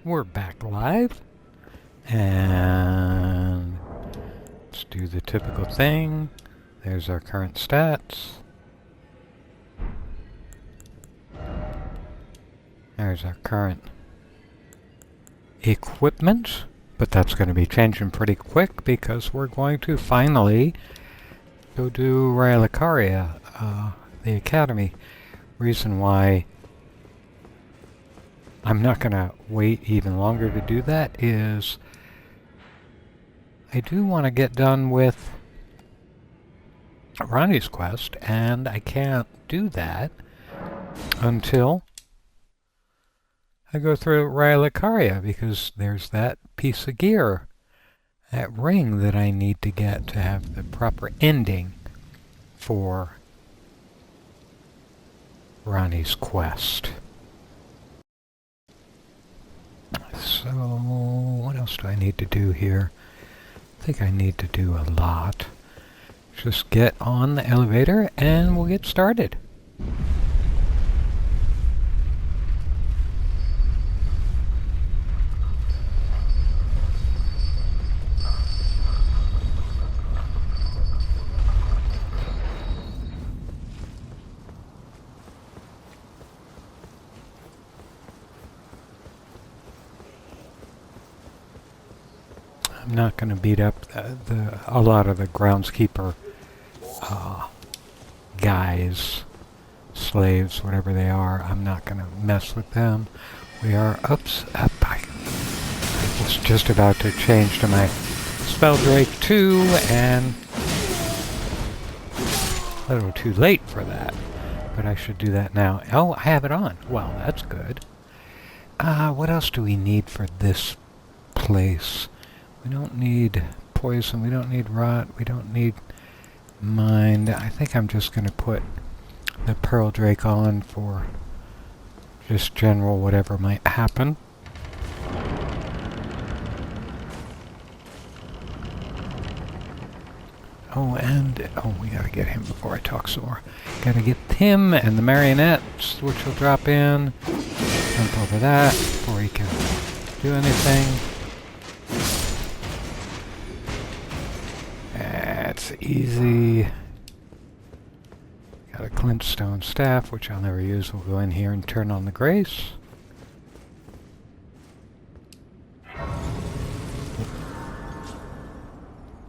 We're back live, and let's do the typical thing. There's our current stats. There's our current equipment, but that's going to be changing pretty quick because we're going to finally go do Raya Lucaria, the Academy. Reason why I'm not going to wait even longer to do that is I do want to get done with Ronnie's quest, and I can't do that until I go through Raya Lucaria, because there's that piece of gear, that ring that I need to get to have the proper ending for Ronnie's quest. So, what else do I need to do here? I think I need to do a lot. Just get on the elevator and we'll get started. I'm not going to beat up a lot of the groundskeeper guys, slaves, whatever they are. I'm not going to mess with them. We are I was just about to change to my Spell Drake 2, and a little too late for that. But I should do that now. Oh, I have it on. Well, that's good. What else do we need for this place? We don't need poison, we don't need rot, we don't need mind. I think I'm just going to put the Pearl Drake on for just general whatever might happen. Oh, and we gotta get him before I talk some more. Gotta get him and the marionettes, which will drop in. Jump over that before he can do anything. That's easy. Got a glintstone staff, which I'll never use. We'll go in here and turn on the grace.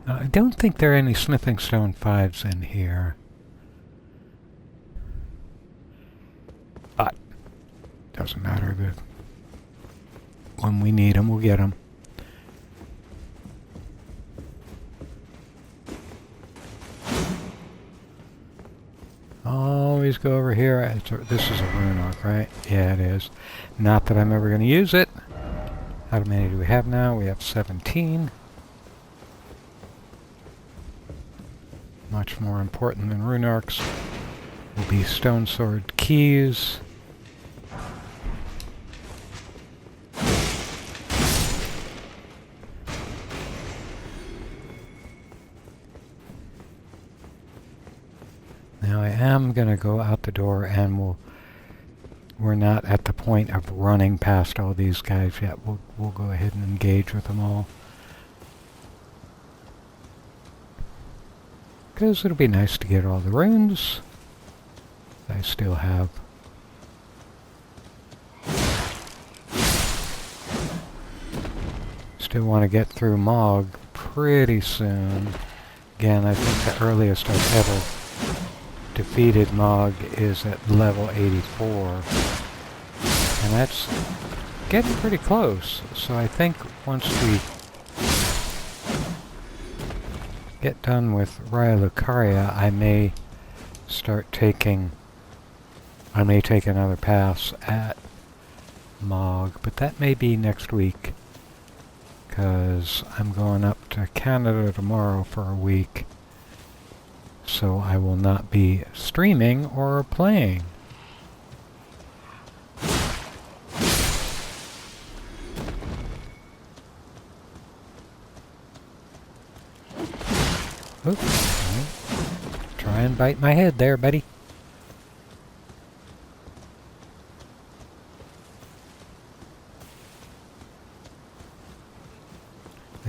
I don't think there are any smithing stone 5s in here. But doesn't matter. When we need them, we'll get them. Always go over here. This is a Eurorack, right? Yeah, it is. Not that I'm ever going to use it. How many do we have now? We have 17. Much more important than Euroracks will be stone sword keys. Now I am going to go out the door, and we're not at the point of running past all these guys yet. We'll go ahead and engage with them all. Because it'll be nice to get all the runes I still have. Still want to get through Mog pretty soon. Again, I think the earliest I've ever defeated Mog is at level 84, and that's getting pretty close. So I think once we get done with Raya Lucaria, I may take another pass at Mog, but that may be next week, because I'm going up to Canada tomorrow for a week. So I will not be streaming or playing. Oops. Try and bite my head there, buddy.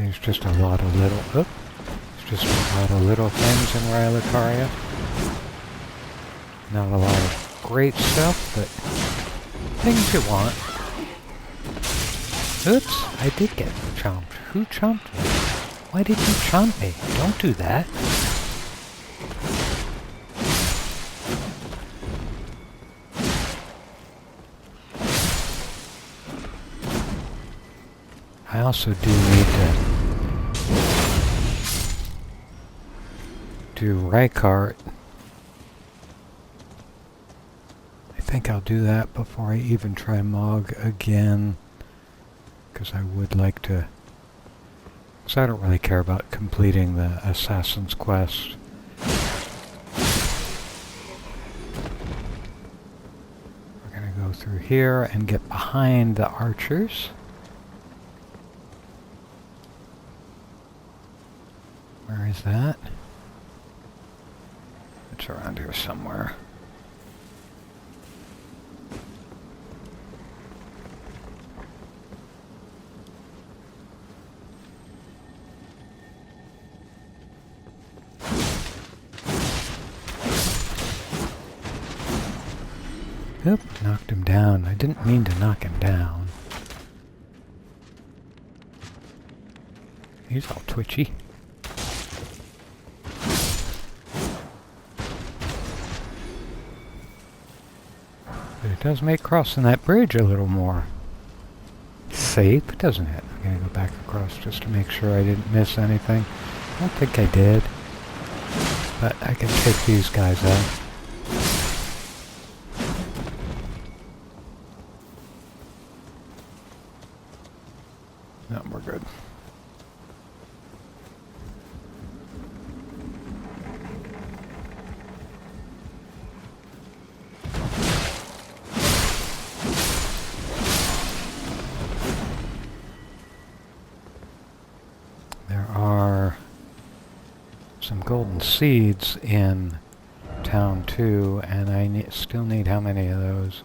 There's just a lot of little... There's just a lot of little things in Raya Lucaria. Not a lot of great stuff, but things you want. Oops, I did get chomped. Who chomped me? Why did you chomp me? Don't do that. I also do need to do Rykard. I think I'll do that before I even try Mog again, because I would like to, because I don't really care about completing the Assassin's Quest. We're going to go through here and get behind the archers. Where is that? It's around here somewhere. Oop, knocked him down. I didn't mean to knock him down. He's all twitchy. But it does make crossing that bridge a little more safe, doesn't it? I'm gonna go back across just to make sure I didn't miss anything. I don't think I did. But I can take these guys out. No, we're good. There are some golden seeds in town too, and I still need how many of those?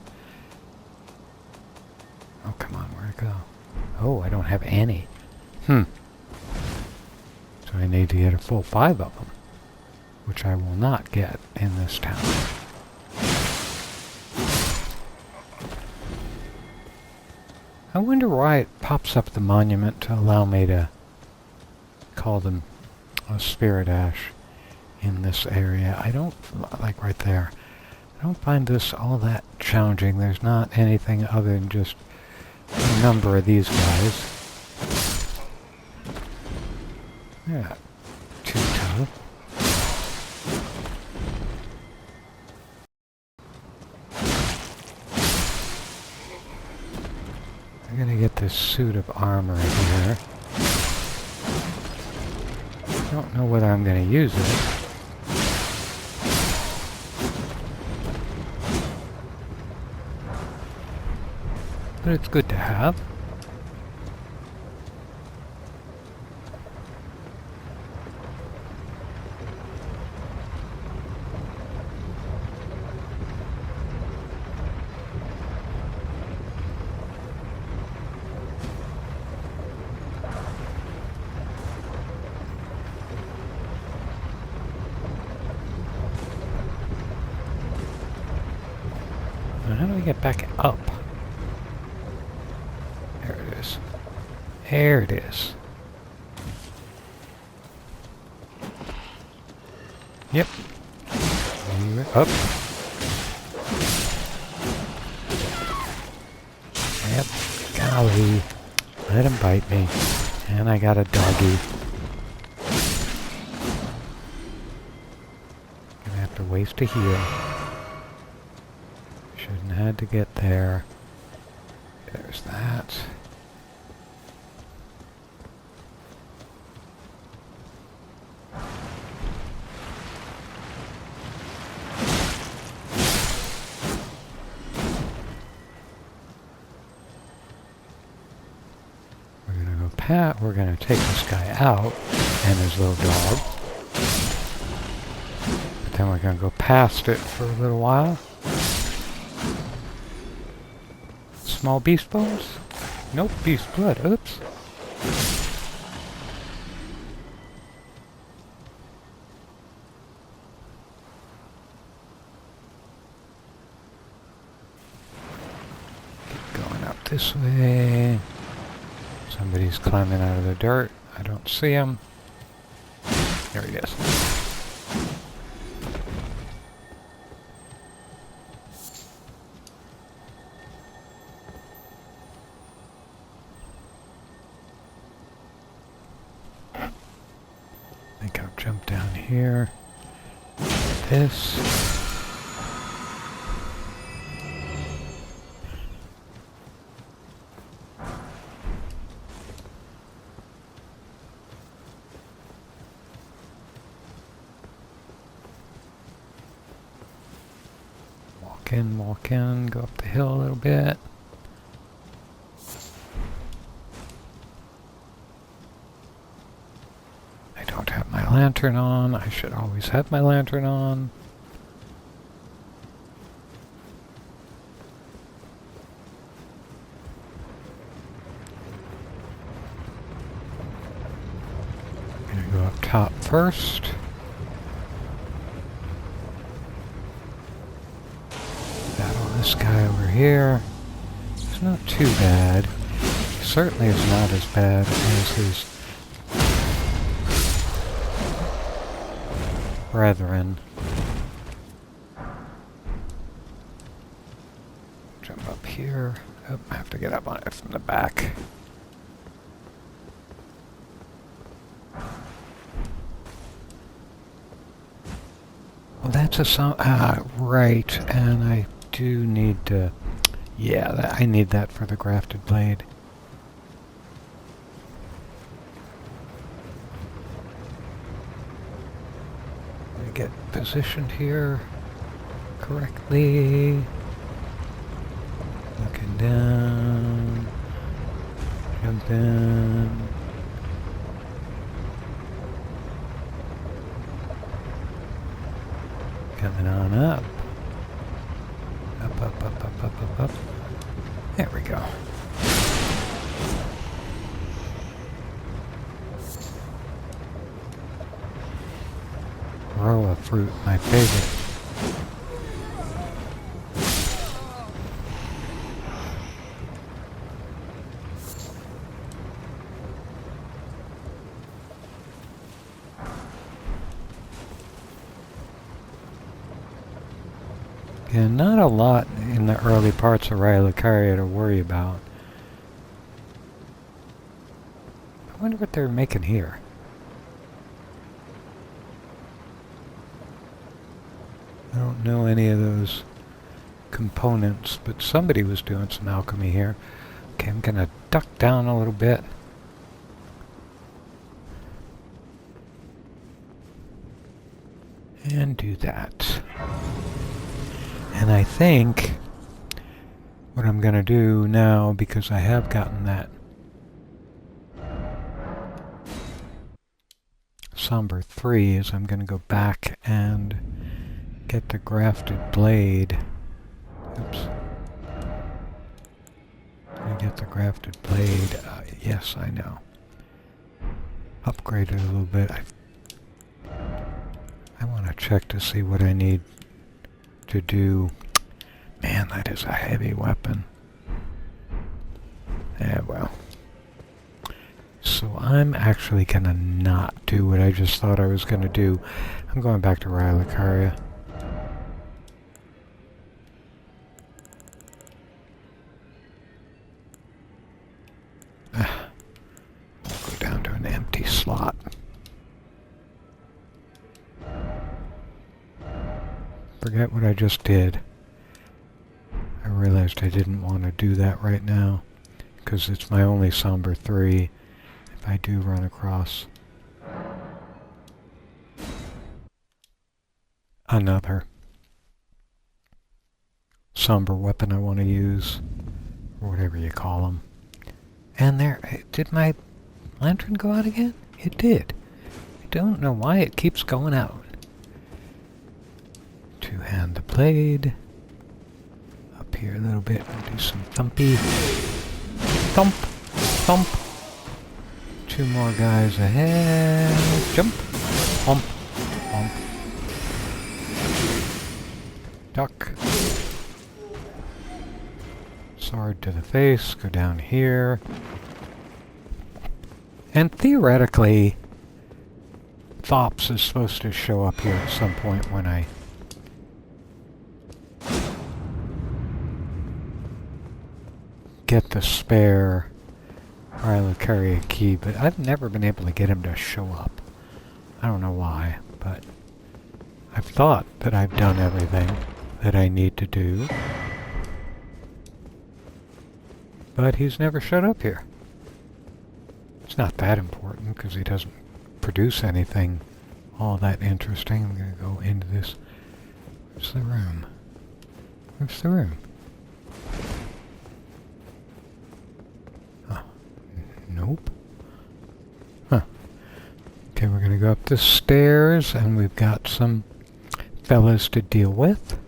Oh, come on, where'd it go? Oh, I don't have any. So I need to get a full 5 of them, which I will not get in this town. I wonder why it pops up the monument to allow me to call them a spirit ash in this area. I don't, like right there, I don't find this all that challenging. There's not anything other than just a number of these guys. Yeah, 2 total. I'm gonna get this suit of armor here. I don't know whether I'm gonna use it. But it's good to have. Now how do we get back up? There it is. There it is. Yep. Up. Yep. Golly. Let him bite me. And I got a doggy. Gonna have to waste a heal. Shouldn't have had to get there. There's that. We're gonna take this guy out and his little dog. But then we're gonna go past it for a little while. Small beast bones? Nope, beast blood. Oops. this way. Somebody's climbing out of the dirt. I don't see him. There he is. I think I'll jump down here. This. Walk in, go up the hill a little bit. I don't have my lantern on. I should always have my lantern on. I'm gonna go up top first. This guy over here, it's not too bad. He certainly is not as bad as his brethren. Jump up here. Oh, I have to get up on it from the back. Well, that's a song. Right, and I do need to... Yeah, I need that for the grafted blade. Let me get positioned here correctly. Looking down. Jump in. Coming on up. Up. There we go. Rolla fruit, my favorite. Yeah, not a lot in the early parts of Raya Lucaria to worry about. I wonder what they're making here. I don't know any of those components, but somebody was doing some alchemy here. Okay, I'm gonna duck down a little bit. And do that. And I think what I'm going to do now, because I have gotten that Somber 3, is I'm going to go back and get the grafted blade. Oops. I get the grafted blade. Yes, I know. Upgrade it a little bit. I want to check to see what I need to do. Man, that is a heavy weapon. Yeah, well. So I'm actually gonna not do what I just thought I was gonna do. I'm going back to Raya Lucaria. I'll go down to an empty slot. Forget what I just did. I realized I didn't want to do that right now, because it's my only Somber 3 if I do run across another Somber weapon I want to use, or whatever you call them. And there, did my lantern go out again? It did. I don't know why it keeps going out. Two-hand the blade. Up here a little bit and do some thumpy. Thump, thump. Two more guys ahead. Jump. Hump, hump. Duck. Sword to the face, go down here. And theoretically, Thops is supposed to show up here at some point when I get the spare Raya Lucaria key, but I've never been able to get him to show up. I don't know why, but I've thought that I've done everything that I need to do. But he's never showed up here. It's not that important because he doesn't produce anything all that interesting. I'm going to go into this. Where's the room? Where's the room? Huh. Nope. Huh. Okay, we're going to go up the stairs and we've got some fellas to deal with.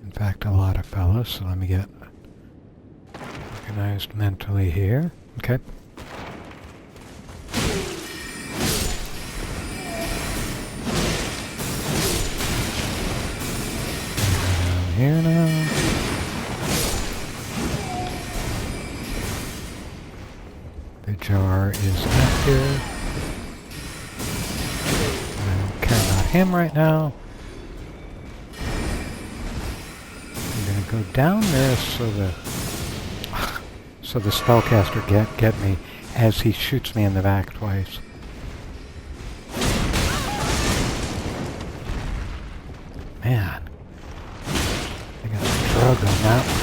In fact, a lot of fellas, so let me get organized mentally here. Okay. Down here now. The jar is active. I don't care about him right now. I'm gonna go down this so the spellcaster get me as he shoots me in the back twice. Man, I got some drug on that one.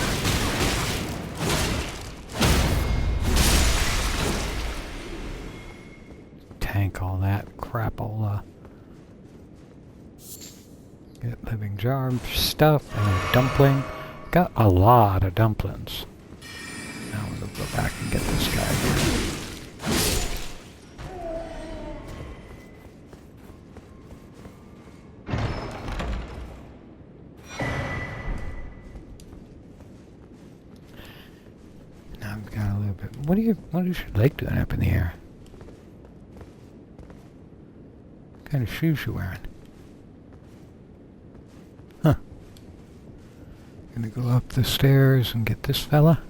Tank all that crapola. Get living jar stuff and a dumpling. Got a lot of dumplings. Now we'll go back and get this guy here. Now I've got a little bit. What is your leg doing up in the air? What kind of shoes you wearing? Huh. Gonna go up the stairs and get this fella.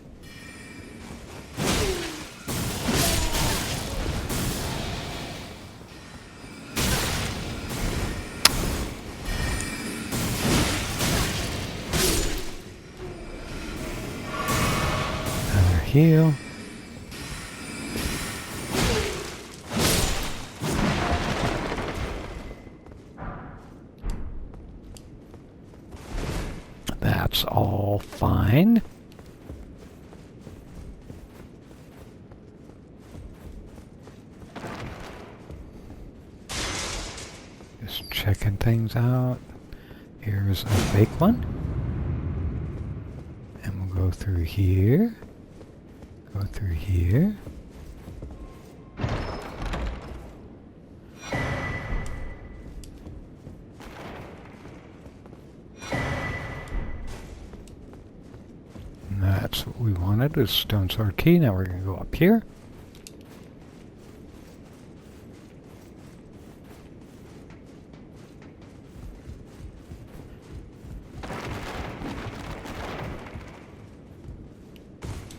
Another heal. That's all fine. Just checking things out. Here's a fake one. And we'll go through here. Go through here. That's what we wanted, a stone sword key. Now we're going to go up here.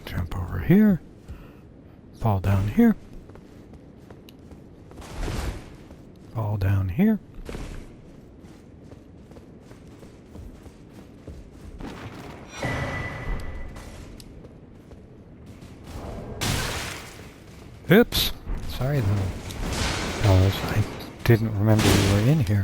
Jump over here. Fall down here. Fall down here. Oops. Sorry, little fellas. I didn't remember you were in here.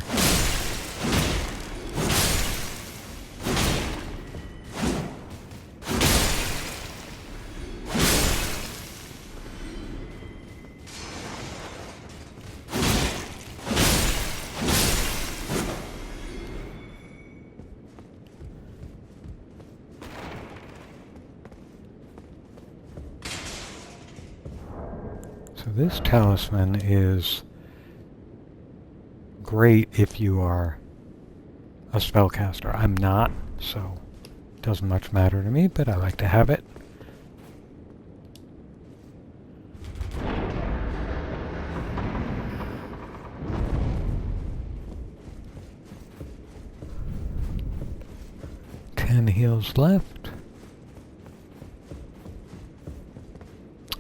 So this talisman is great if you are a spellcaster. I'm not, so it doesn't much matter to me, but I like to have it. 10 heals left.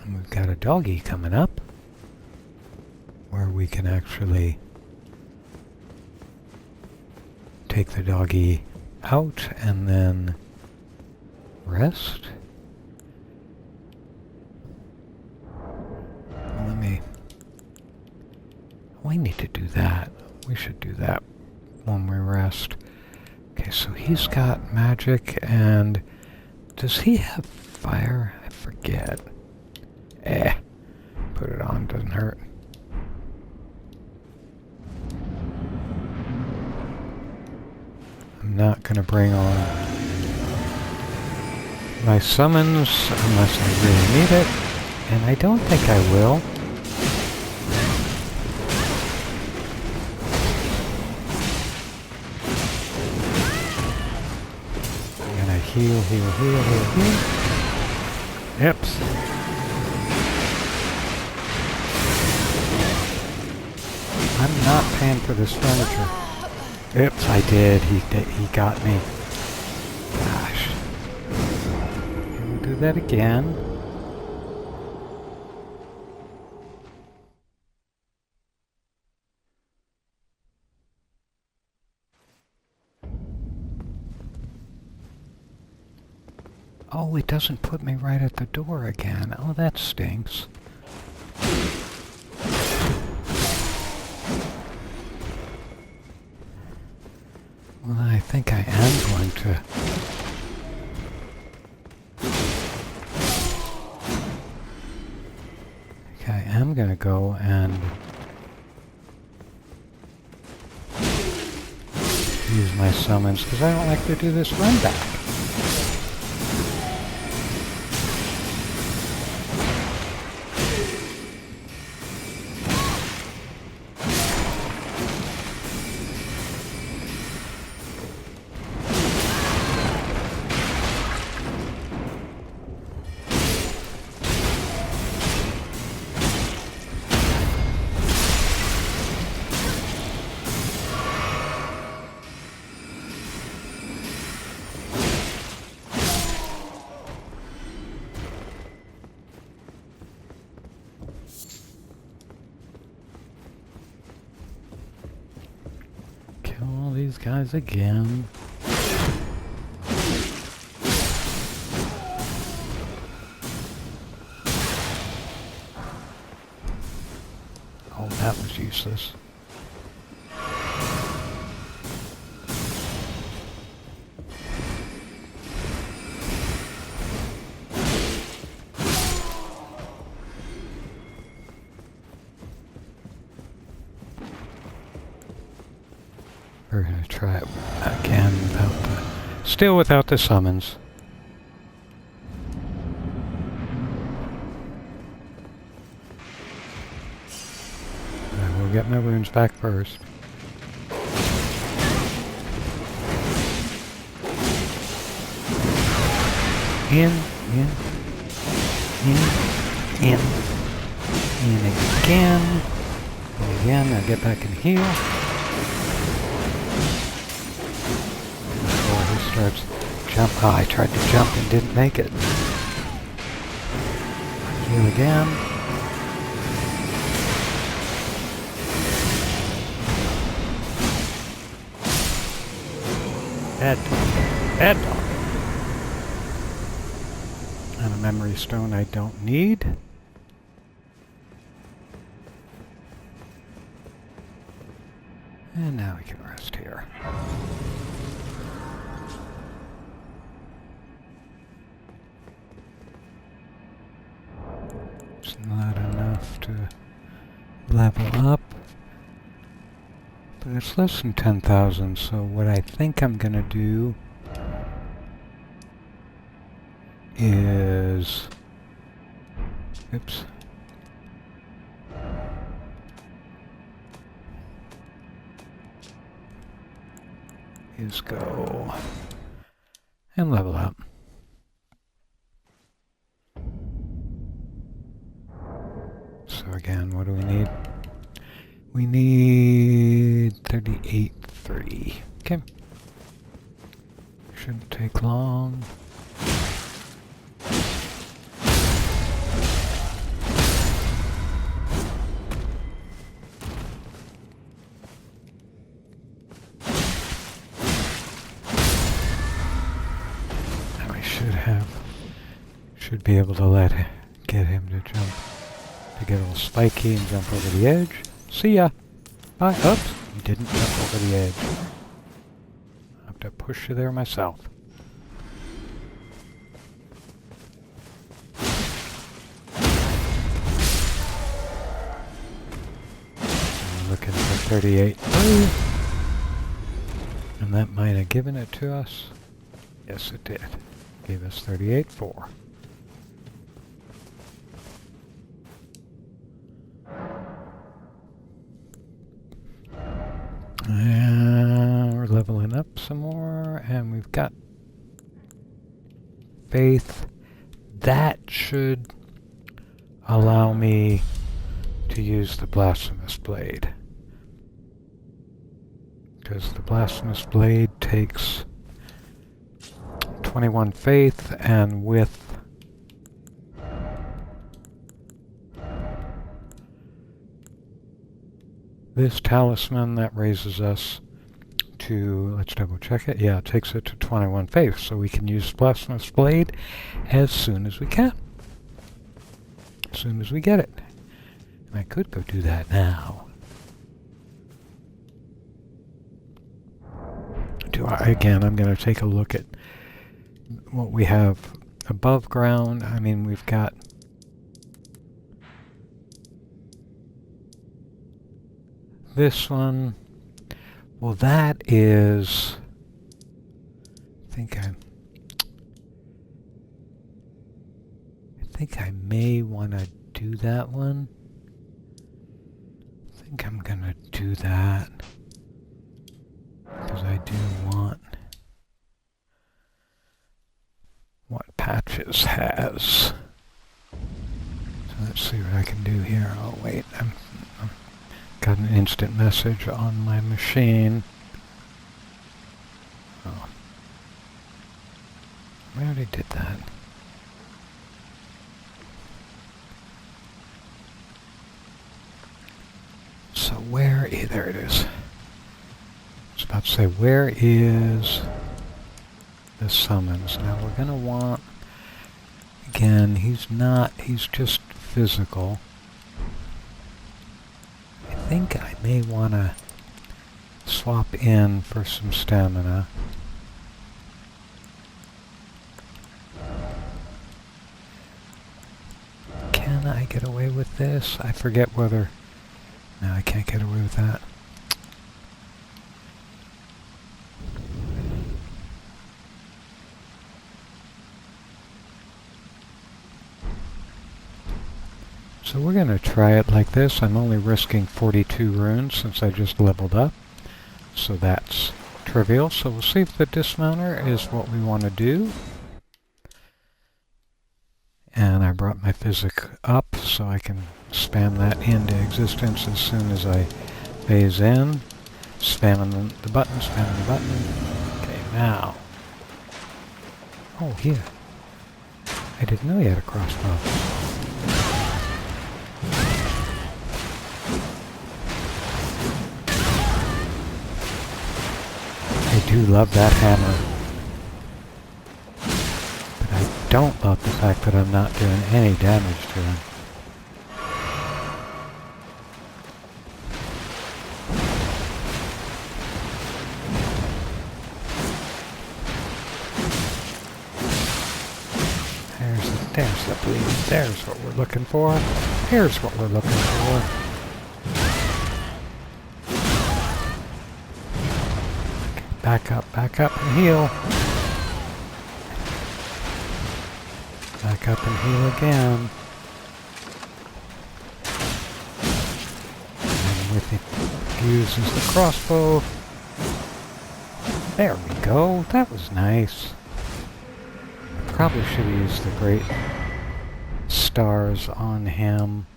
And we've got a doggy coming up where we can actually take the doggy out and then rest. Let me... We need to do that. We should do that when we rest. Okay, so he's got magic, and does he have fire? I forget. Put it on, doesn't hurt. I'm not gonna bring on my summons unless I really need it, and I don't think I will. Heal, heal, heal, heal, heal. Oops. I'm not paying for this furniture. Oops, I did. He got me. Gosh. We'll do that again. Oh, it doesn't put me right at the door again. Oh, that stinks. Well, I think I am going to... Okay, I am going to go and... use my summons, because I don't like to do this run back. These guys again. Oh, that was useless. We're going to try it again still without the summons. I will get my runes back first. In again. And again, I'll get back and heal. Starts jump. Oh, I tried to jump and didn't make it. Heal again. Bad dog. And a memory stone I don't need. And now we can rest here. It's not enough to level up, but it's less than 10,000, so what I think I'm gonna do is... Oops. Is go and level up. So again, what do we need? We need 38.3. Okay. Shouldn't take long. Now we should be able to get him to jump, to get a little spiky and jump over the edge. See ya! Bye! Oops! You didn't jump over the edge. I have to push you there myself. I'm looking for 38. And that might have given it to us. Yes, it did. Gave us 38.4. We're leveling up some more, and we've got faith. That should allow me to use the blasphemous blade, because the blasphemous blade takes 21 faith, and with this talisman that raises us to, let's double check it, yeah, it takes it to 21 faith, so we can use blasphemous blade as soon as we can. As soon as we get it. And I could go do that now. Again, I'm going to take a look at what we have above ground. I mean, we've got this one. Well, that is, I think I may want to do that one. I think I'm going to do that, because I do want what Patches has. So let's see what I can do here. Oh wait, I'm got an instant message on my machine. Oh, I already did that. So where is, there it is. I was about to say, where is the summons? Now we're going to want, again, he's just physical. I think I may want to swap in for some stamina. Can I get away with this? I forget whether... No, I can't get away with that. So we're going to try it like this. I'm only risking 42 runes since I just leveled up. So that's trivial. So we'll see if the dismounter is what we want to do. And I brought my physic up so I can spam that into existence as soon as I phase in. Spamming the button, spamming the button. Okay, now. Oh, yeah. I didn't know he had a crossbow. I do love that hammer. But I don't love the fact that I'm not doing any damage to him. There's the bleed. There's what we're looking for. Here's what we're looking for. Okay, back up and heal. Back up and heal again. And with it, uses the crossbow. There we go. That was nice. Probably should have used the great stars on him.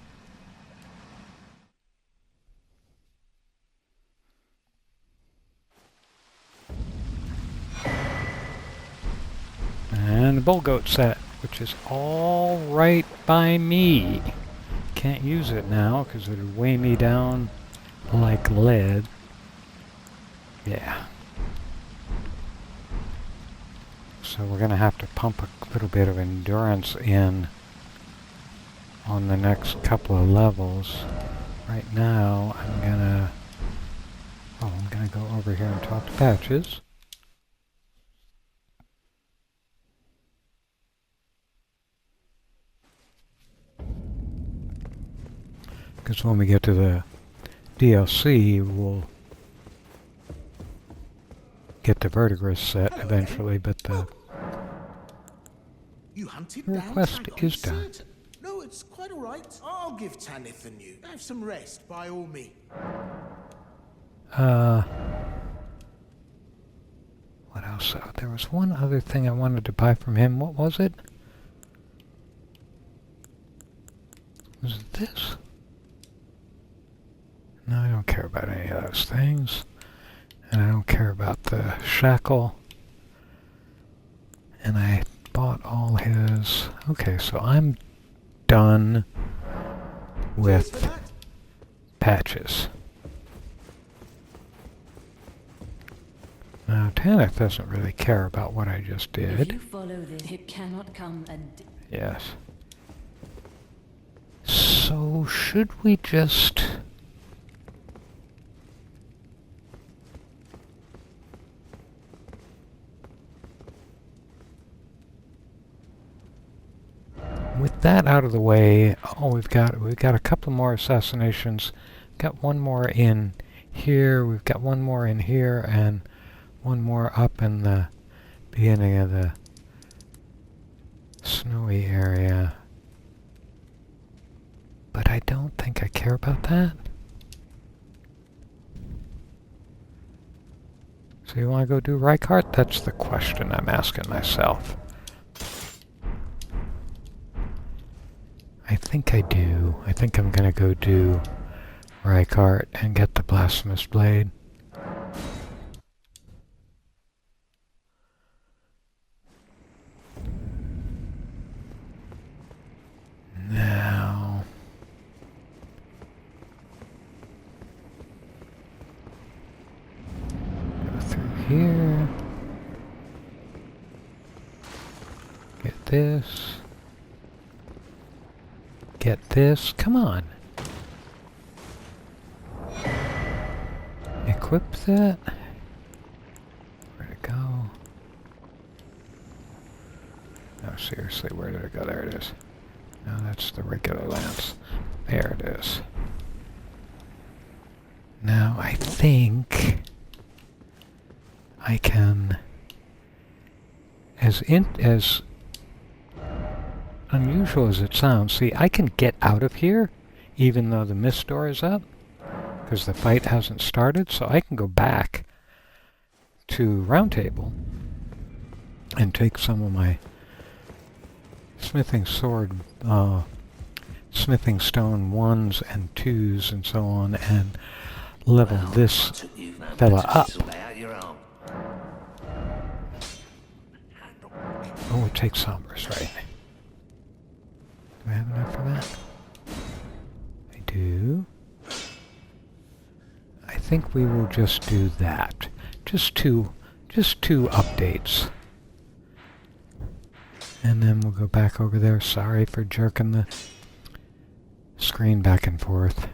And the bull goat set, which is all right by me. Can't use it now because it would weigh me down like lead. Yeah. So we're going to have to pump a little bit of endurance in on the next couple of levels. Right now, I'm gonna go over here and talk to Patches. Because when we get to the DLC, we'll get the verdigris set eventually, but the request is done. No, it's quite all right. I'll give Tanith and you. Have some rest, by all means. What else? There was one other thing I wanted to buy from him. What was it? Was it this? No, I don't care about any of those things. And I don't care about the shackle. And I bought all his... Okay, so I'm done with Patches. Now, Tanith doesn't really care about what I just did. If you follow this, it cannot come and... Yes. So, should we just... With that out of the way, oh, we've got a couple more assassinations. Got one more in here. We've got one more in here, and one more up in the beginning of the snowy area. But I don't think I care about that. So you want to go do Rykard? That's the question I'm asking myself. I think I do. I think I'm gonna go do Rykard and get the blasphemous blade. Now... go through here. Get this. Get this. Come on. Equip that. Where'd it go? No, seriously, where did it go? There it is. No, that's the regular lance. There it is. Now, I think I can, as unusual as it sounds, see, I can get out of here even though the mist door is up because the fight hasn't started, so I can go back to Round Table and take some of my smithing sword, smithing stone 1s and 2s and so on, and level this fella up. Oh, it takes Sombras, right? Do I have enough for that? I do. I think we will just do that. Just two updates. And then we'll go back over there. Sorry for jerking the screen back and forth.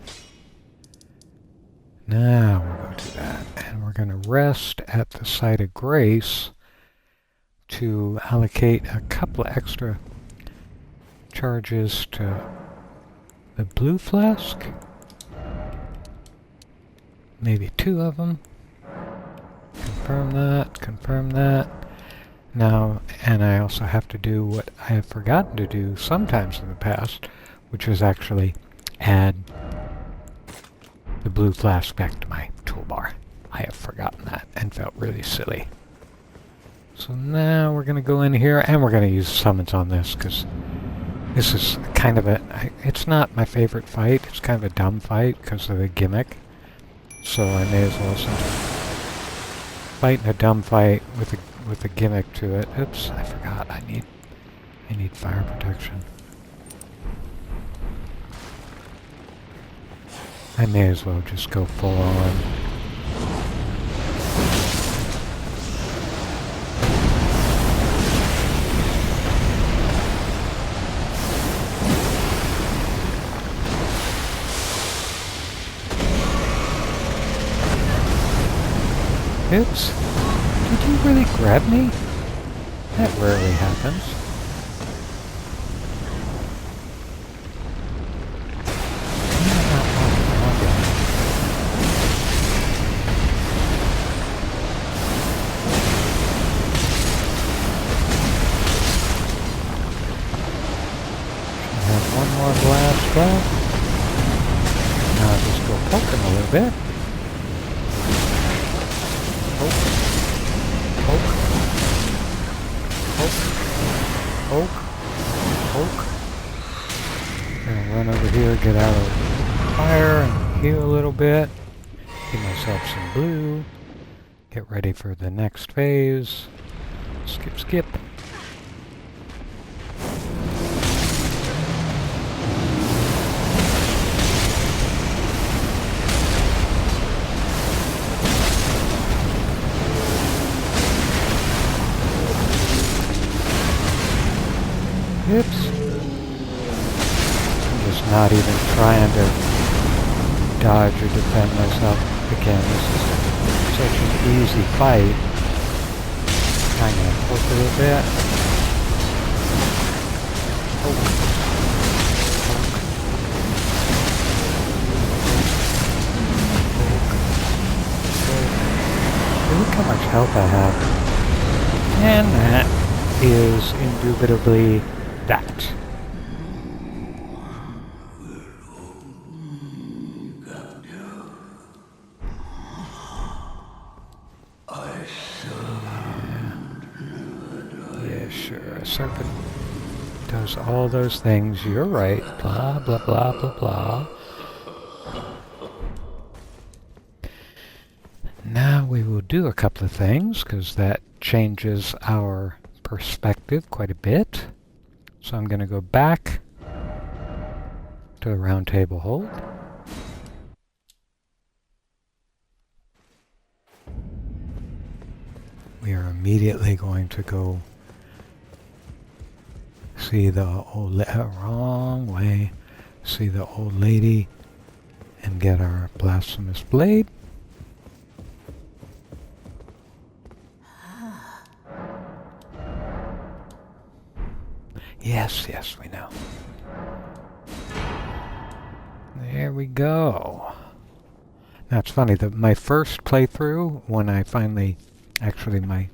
Now we'll go to that. And we're going to rest at the site of grace to allocate a couple of extra charges to the blue flask. Maybe 2 of them. Confirm that, confirm that. Now, and I also have to do what I have forgotten to do sometimes in the past, which is actually add the blue flask back to my toolbar. I have forgotten that and felt really silly. So now we're going to go in here and we're going to use summons on this because this is kind of it's not my favorite fight. It's kind of a dumb fight because of the gimmick. So I may as well fighting a dumb fight with a gimmick to it. Oops, I forgot. I need fire protection. I may as well just go full on. Oops. Did you really grab me? That rarely happens. Have one more blast left. Now I'll just go poke him a little bit. Poke. Gonna run over here, get out of fire, and heal a little bit. Give myself some blue. Get ready for the next phase. Skip. Oops. I'm just not even trying to dodge or defend myself again. This is such an easy fight. I'm going to poke a little bit. Poke. Look how much health I have. And that is indubitably that. Yeah, sure. A serpent does all those things. You're right. Blah, blah, blah, blah, blah. Now we will do a couple of things, because that changes our perspective quite a bit. So I'm going to go back to the round table hold. We are immediately going to go see the wrong way. See the old lady and get our blasphemous blade. Yes, we know. There we go. Now it's funny, my first playthrough, when I finally, actually my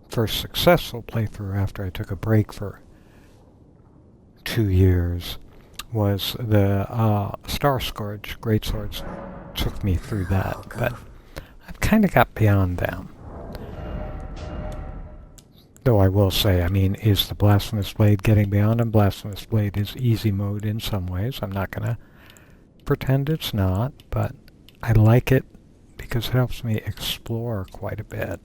first successful playthrough after I took a break for 2 years, was the Star Scourge Greatswords. Took me through that, but I've kind of got beyond them. Though I will say, I mean, is the Blasphemous Blade getting beyond them? Blasphemous Blade is easy mode in some ways. I'm not going to pretend it's not, but I like it because it helps me explore quite a bit.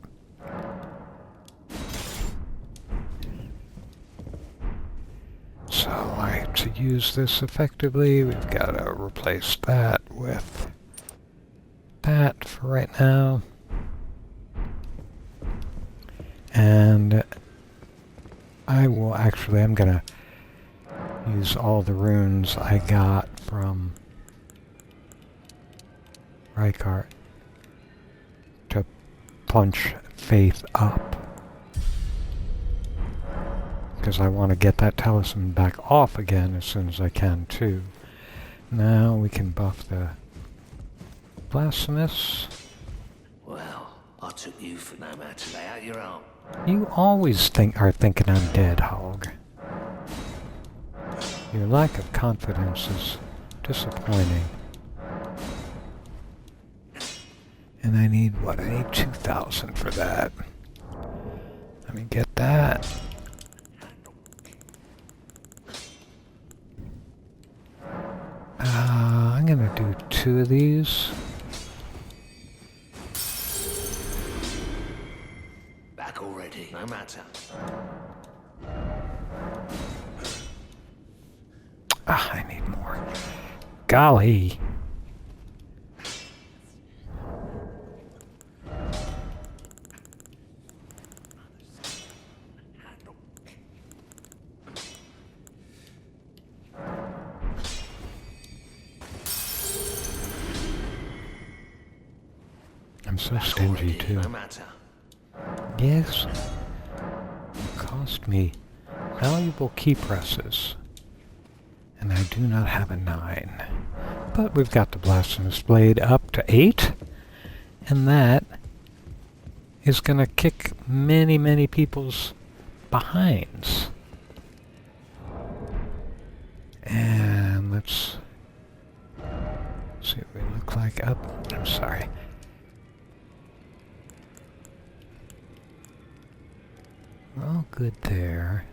So to use this effectively, we've got to replace that with that for right now. And I'm going to use all the runes I got from Rykard to punch Faith up. Because I want to get that talisman back off again as soon as I can too. Now we can buff the blasphemous. Well, I took you for no man to lay out your arm. You always are thinking I'm dead, Hog. Your lack of confidence is disappointing. And I need 2,000 for that. Let me get that. I'm gonna do 2 of these. back already. No matter. Ah, I need more. Golly. I'm so stingy too. No matter. Yes. It cost me valuable key presses. And I do not have a 9. But we've got the blasphemous blade up to 8. And that is going to kick many, many people's behinds. And let's see what we look like. Up. I'm sorry. We're all good there.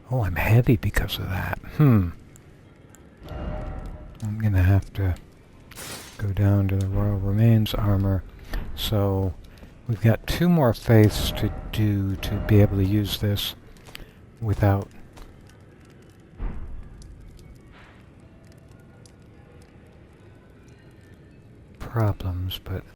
Oh, I'm heavy because of that. I'm gonna have to go down to the Royal Remains armor. So we've got 2 more faiths to do to be able to use this without problems, but